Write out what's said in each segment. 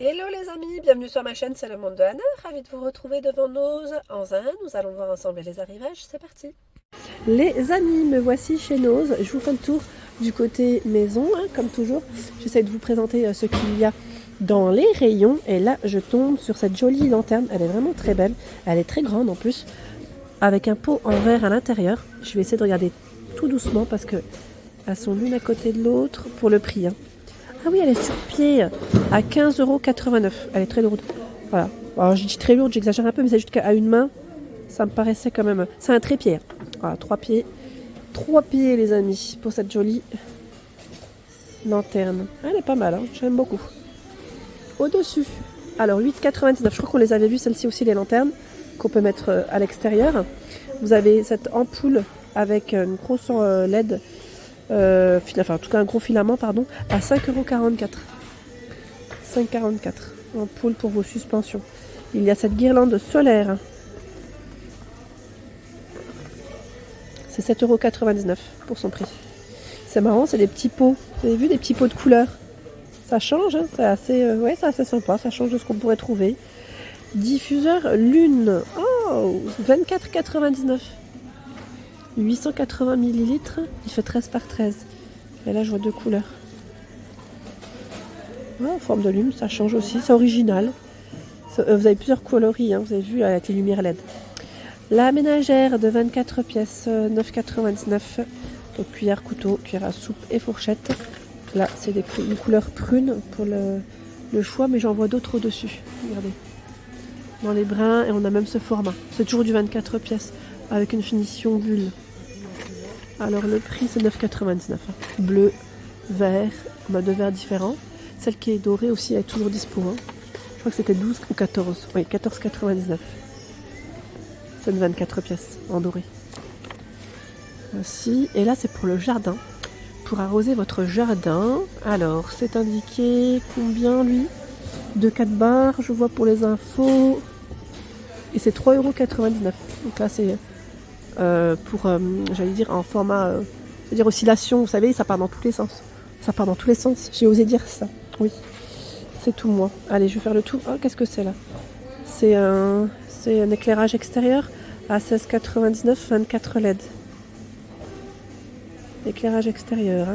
Hello les amis, bienvenue sur ma chaîne, c'est le monde de Anna. Ravie de vous retrouver devant Nose en Zin. Nous allons voir ensemble les arrivages, c'est parti. Les amis, me voici chez Nose. Je vous fais le tour du côté maison, comme toujours. J'essaie de vous présenter ce qu'il y a dans les rayons. Et là, je tombe sur cette jolie lanterne. Elle est vraiment très belle. Elle est très grande en plus, avec un pot en verre à l'intérieur. Je vais essayer de regarder tout doucement parce que elles sont l'une à côté de l'autre pour le prix. Ah oui, elle est sur pied à 15,89 €. Elle est très lourde. Voilà. Alors je dis très lourde, j'exagère un peu, mais c'est juste qu'à une main, ça me paraissait quand même. C'est un trépied. Voilà, 3 pieds. 3 pieds, les amis, pour cette jolie lanterne. Elle est pas mal, j'aime beaucoup. Au-dessus, alors 8,99 €. Je crois qu'on les avait vues, celles-ci aussi, les lanternes, qu'on peut mettre à l'extérieur. Vous avez cette ampoule avec une grosse LED. Enfin en tout cas un gros filament pardon, à 5,44 €. 5,44 € ampoule pour vos suspensions. Il y a cette guirlande solaire. C'est 7,99 € pour son prix. C'est marrant, c'est des petits pots. Vous avez vu, des petits pots de couleur. Ça change, c'est assez, ouais, c'est assez sympa. Ça change de ce qu'on pourrait trouver. Diffuseur Lune. Oh, 24,99 €. 880 ml, il fait 13 par 13. Et là, je vois 2 couleurs. En forme de lune, ça change aussi, c'est original. Vous avez plusieurs coloris, vous avez vu avec les lumières LED. La ménagère de 24 pièces, 9,99 €. Donc cuillère, couteau, cuillère à soupe et fourchette. Là, c'est une couleur prune pour le choix, mais j'en vois d'autres au-dessus. Regardez. Dans les brins, et on a même ce format. C'est toujours du 24 pièces, avec une finition bulle. Alors le prix, c'est 9,99 €. Bleu, vert, on a 2 verres différents. Celle qui est dorée aussi est toujours dispo. Je crois que c'était 12 ou 14. Oui, 14,99 €. C'est une 24 pièces en doré. Ainsi. Et là, c'est pour le jardin. Pour arroser votre jardin. Alors, c'est indiqué combien, lui? De 4 bars, je vois pour les infos. Et c'est 3,99 €. Donc là, c'est pour, j'allais dire, en format, c'est-à-dire oscillation. Vous savez, ça part dans tous les sens. Ça part dans tous les sens. J'ai osé dire ça. Oui, c'est tout moi. Allez, je vais faire le tour. Oh, qu'est-ce que c'est là? C'est un éclairage extérieur à 16,99 €, 24 LED. Éclairage extérieur.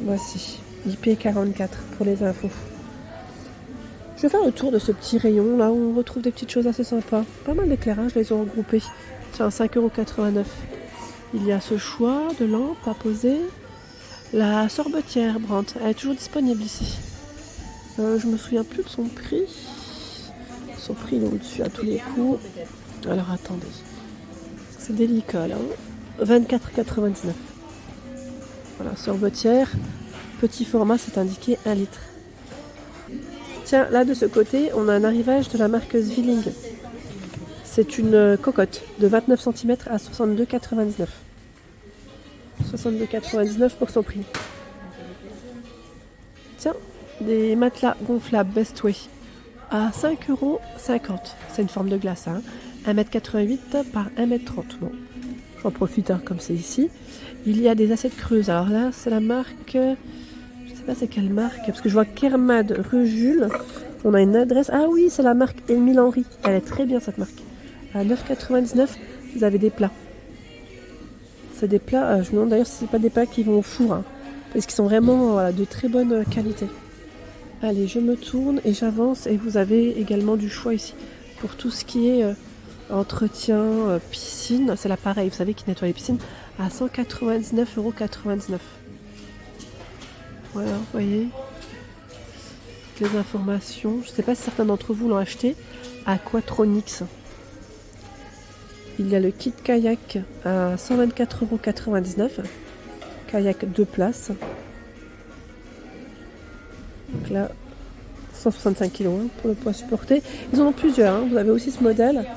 Voici. IP44 pour les infos. Je vais faire le tour de ce petit rayon là où on retrouve des petites choses assez sympas. Pas mal d'éclairages, les ont regroupés. Tiens, 5,89 €. Il y a ce choix de lampe à poser. La sorbetière Brandt, elle est toujours disponible ici. Je me souviens plus de son prix. Son prix il est au-dessus à tous les coups. Alors attendez. C'est délicat là. 24,99 €. Voilà, sorbetière. Petit format, c'est indiqué 1 litre. Tiens, là de ce côté, on a un arrivage de la marque Zwilling. C'est une cocotte de 29 cm à 62,99 €. 62,99 € pour son prix. Tiens, des matelas gonflables Bestway à 5,50 €. C'est une forme de glace, 1,88 m par 1,30 m. Bon, j'en profite comme c'est ici. Il y a des assiettes creuses. Alors là, c'est la marque... Je sais pas c'est quelle marque, parce que je vois Kermad rue Jules. On a une adresse. Ah oui, c'est la marque Émile Henry. Elle est très bien cette marque. À 9,99 €, vous avez des plats. C'est des plats, je me demande d'ailleurs si c'est pas des plats qui vont au four. Parce qu'ils sont vraiment de très bonne qualité. Allez, je me tourne et j'avance. Et vous avez également du choix ici. Pour tout ce qui est entretien, piscine. C'est là pareil, vous savez, qui nettoie les piscines. À 199,99 €. Voilà, vous voyez. Les informations. Je ne sais pas si certains d'entre vous l'ont acheté. Aquatronix. Il y a le kit kayak à 124,99 €. Kayak 2 places. Donc là, 165 kg pour le poids supporté. Ils en ont plusieurs. Vous avez aussi ce modèle.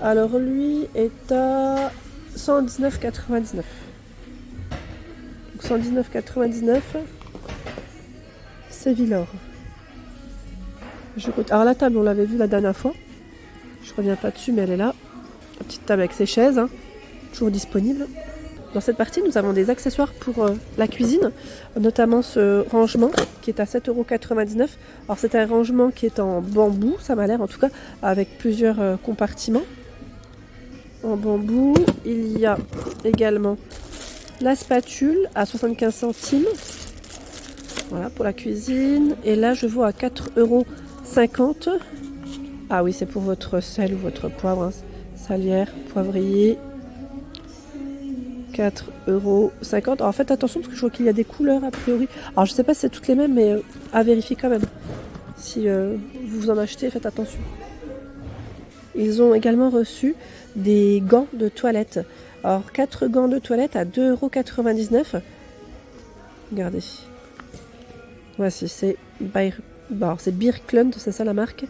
Alors lui est à 119,99 €. Donc 119,99 €. C'est Villor. Alors la table, on l'avait vue la dernière fois. Je reviens pas dessus, mais elle est là. La petite table avec ses chaises, toujours disponible. Dans cette partie, nous avons des accessoires pour la cuisine, notamment ce rangement qui est à 7,99 €. Alors c'est un rangement qui est en bambou, ça m'a l'air en tout cas, avec plusieurs compartiments. En bambou, il y a également la spatule à 75 centimes. Voilà, pour la cuisine. Et là, je vois à 4,50 €. Ah oui, c'est pour votre sel ou votre poivre, hein. Salière, poivrier. 4,50 €. Alors faites attention parce que je vois qu'il y a des couleurs a priori. Alors je sais pas si c'est toutes les mêmes, mais à vérifier quand même. Si vous en achetez, faites attention. Ils ont également reçu des gants de toilette. Alors 4 gants de toilette à 2,99 €. Regardez. Voici, c'est Birklund, c'est ça la marque.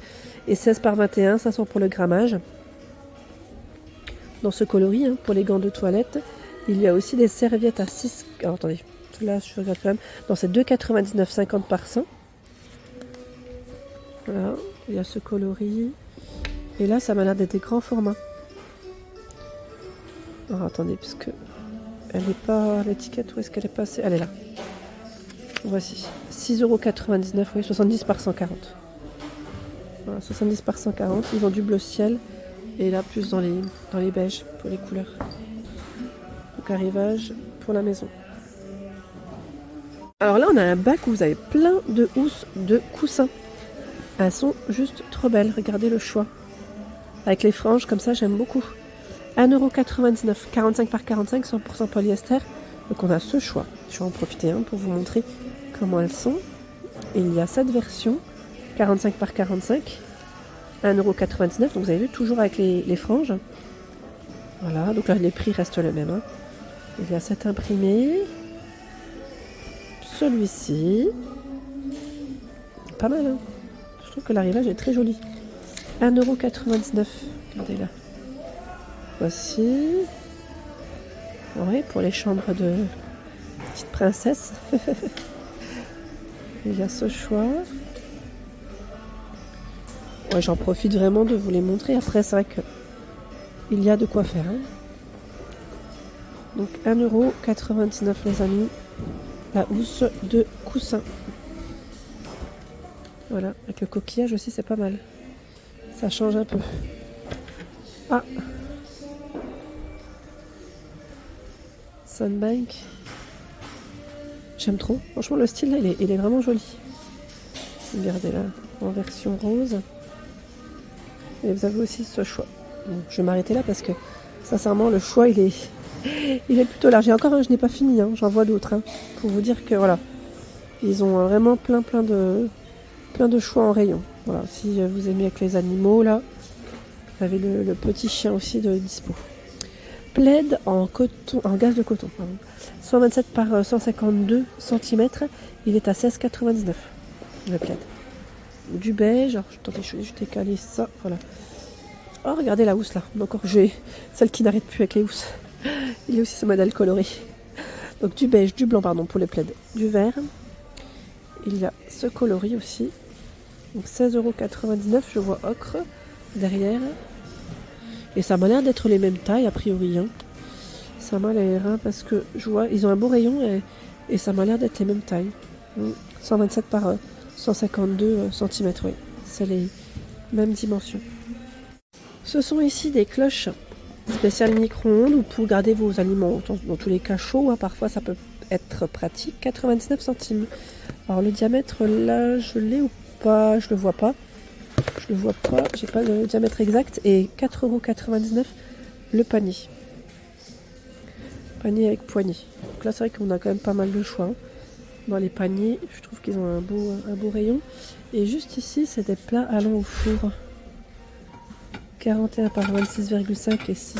Et 16 par 21, 500 pour le grammage. Dans ce coloris, hein, pour les gants de toilette. Il y a aussi des serviettes à 6... Alors, attendez, là je regarde quand même. Non, c'est 2,99 €, 50 par 100. Voilà, il y a ce coloris. Et là, ça m'a l'air d'être des grands formats. Alors, attendez, puisque elle n'est pas... L'étiquette, où est-ce qu'elle est passée? Elle est là. Voici, 6,99 €, oui, 70 par 140. Voilà, 70 par 140. Ils ont du bleu ciel. Et là, plus dans les beiges, pour les couleurs. Donc arrivage pour la maison. Alors là on a un bac où vous avez plein de housses de coussins. Elles sont juste trop belles, regardez le choix. Avec les franges comme ça, j'aime beaucoup. 1,99 €, 45 par 45, 100% polyester. Donc on a ce choix. Je vais en profiter pour vous montrer comment elles sont. Et il y a cette version, 45 par 45, 1,99 €. Donc vous avez vu, toujours avec les franges. Voilà, donc là les prix restent les mêmes. Il y a cet imprimé, celui-ci, pas mal, hein. Je trouve que l'arrivage est très joli. 1,99 €, regardez là. Voici, oui, pour les chambres de petite princesse. Il y a ce choix. Ouais, j'en profite vraiment de vous les montrer. Après, c'est vrai que il y a de quoi faire, hein. Donc 1,99 € les amis, la housse de coussin. Voilà, avec le coquillage aussi c'est pas mal. Ça change un peu. Ah, Sunbank. J'aime trop. Franchement le style là il est vraiment joli. Regardez là, en version rose. Et vous avez aussi ce choix. Bon, je vais m'arrêter là parce que sincèrement le choix il est plutôt large. Et encore, je n'ai pas fini, j'en vois d'autres. Pour vous dire que voilà, ils ont vraiment plein de choix en rayon. Voilà, si vous aimez avec les animaux, là, vous avez le petit chien aussi de dispo. Plaid en coton, en gaze de coton, pardon. 127 par 152 cm. Il est à 16,99 € le plaid. Du beige. Alors, attendez, je vais juste décaler ça. Voilà. Oh, regardez la housse là. Encore, j'ai celle qui n'arrête plus avec les housses. Il y a aussi ce modèle coloré. Donc du beige, du blanc pardon pour les plaids, du vert. Il y a ce coloris aussi. Donc 16,99 €, je vois ocre derrière. Et ça m'a l'air d'être les mêmes tailles a priori. Ça m'a l'air parce que je vois, ils ont un beau rayon et ça m'a l'air d'être les mêmes tailles. 127 par 152 cm, oui. C'est les mêmes dimensions. Ce sont ici des cloches spécial micro-ondes ou pour garder vos aliments dans tous les cas chauds, parfois ça peut être pratique. 99 centimes. Alors le diamètre là je l'ai ou pas? Je le vois pas. J'ai pas le diamètre exact. Et 4,99 € le panier. Panier avec poignée. Donc là c'est vrai qu'on a quand même pas mal de choix. Dans les paniers, je trouve qu'ils ont un beau rayon. Et juste ici c'est des plats allant au four. 41 par 26,5 et 6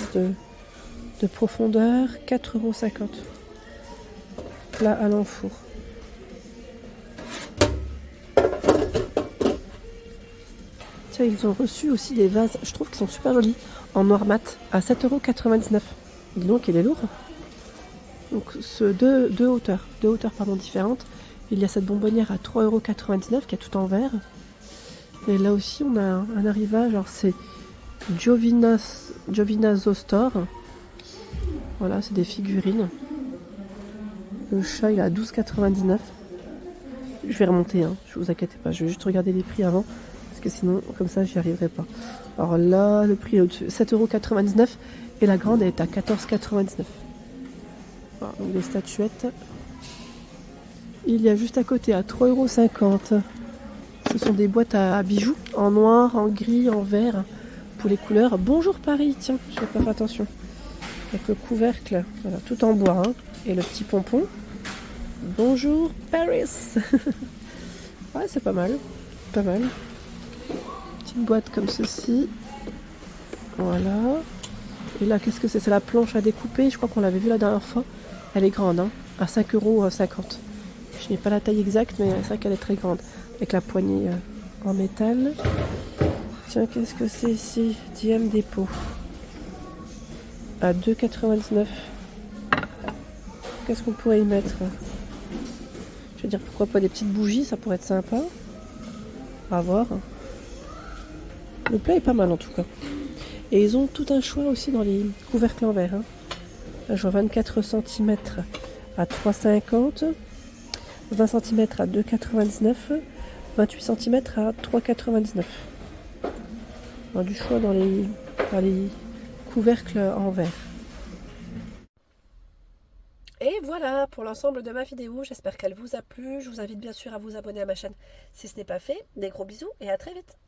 de profondeur, 4,50 €. Plat à l'enfour. Tiens, ils ont reçu aussi des vases, je trouve qu'ils sont super jolis, en noir mat, à 7,99 €. Dis donc, il est lourd. Donc, deux hauteurs différentes. Il y a cette bonbonnière à 3,99 € qui est tout en verre. Et là aussi, on a un arrivage, alors c'est Giovina Zostaur. Voilà, c'est des figurines. Le chat, il est à 12,99 €. Je vais remonter, hein, je vous inquiétez pas. Je vais juste regarder les prix avant. Parce que sinon, comme ça, j'y arriverai pas. Alors là, le prix est au-dessus. 7,99 € et la grande elle est à 14,99 €. Voilà, donc les statuettes. Il y a juste à côté à 3,50 €. Ce sont des boîtes à bijoux en noir, en gris, en vert pour les couleurs. Bonjour Paris, tiens, je n'ai pas fait attention. Avec le couvercle, voilà, tout en bois, hein, et le petit pompon. Bonjour Paris. Ouais, c'est pas mal, pas mal. Petite boîte comme ceci. Voilà. Et là, qu'est-ce que c'est? C'est la planche à découper. Je crois qu'on l'avait vu la dernière fois. Elle est grande, hein, à 5,50 €. Je n'ai pas la taille exacte, mais c'est vrai qu'elle est très grande. Avec la poignée en métal. Tiens, qu'est-ce que c'est ici? DM Dépôt. À 2,99 €. Qu'est-ce qu'on pourrait y mettre? Je veux dire, pourquoi pas des petites bougies, ça pourrait être sympa. À voir. Le plat est pas mal en tout cas. Et ils ont tout un choix aussi dans les couvercles en verre. Hein. Là, je vois 24 cm à 3,50 €, 20 cm à 2,99 €, 28 cm à 3,99 €. On a du choix dans les couvercles en verre. Et voilà pour l'ensemble de ma vidéo, j'espère qu'elle vous a plu. Je vous invite bien sûr à vous abonner à ma chaîne si ce n'est pas fait. Des gros bisous et à très vite.